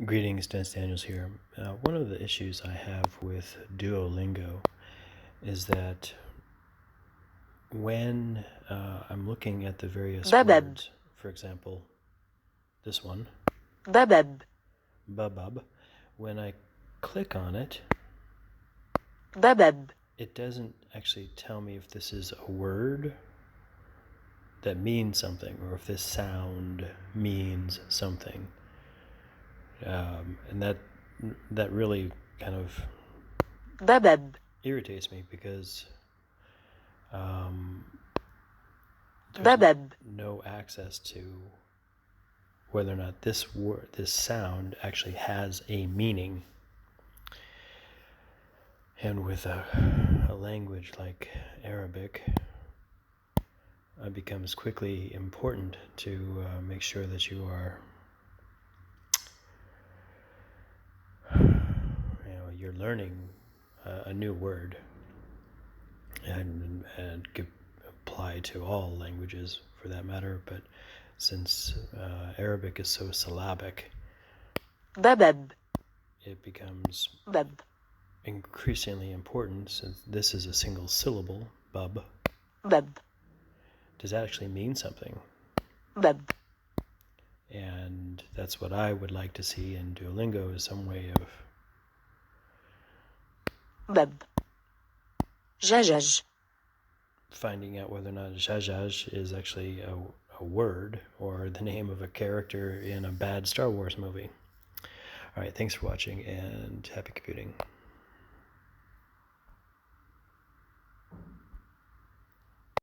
Greetings, Dennis Daniels here. One of the issues I have with Duolingo is that when I'm looking at the various words, for example, this one, Babab. babab, when I click on it, Babab. it doesn't actually tell me if this is a word that means something or if this sound means something. And that really kind of Babab. irritates me because there's Babab. no access to whether or not this word, this sound actually has a meaning. And with a language like Arabic, it becomes quickly important to make sure that you are, you're learning a new word, and could apply to all languages for that matter. But since Arabic is so syllabic, Babab. it becomes Bab. increasingly important since this is a single syllable, bub. Bab. Does that actually mean something? Bab. And that's what I would like to see in Duolingo, is some way of Bab. Jajaj. finding out whether or not jajaj is actually a word or the name of a character in a bad Star Wars movie. All right, thanks for watching and happy computing.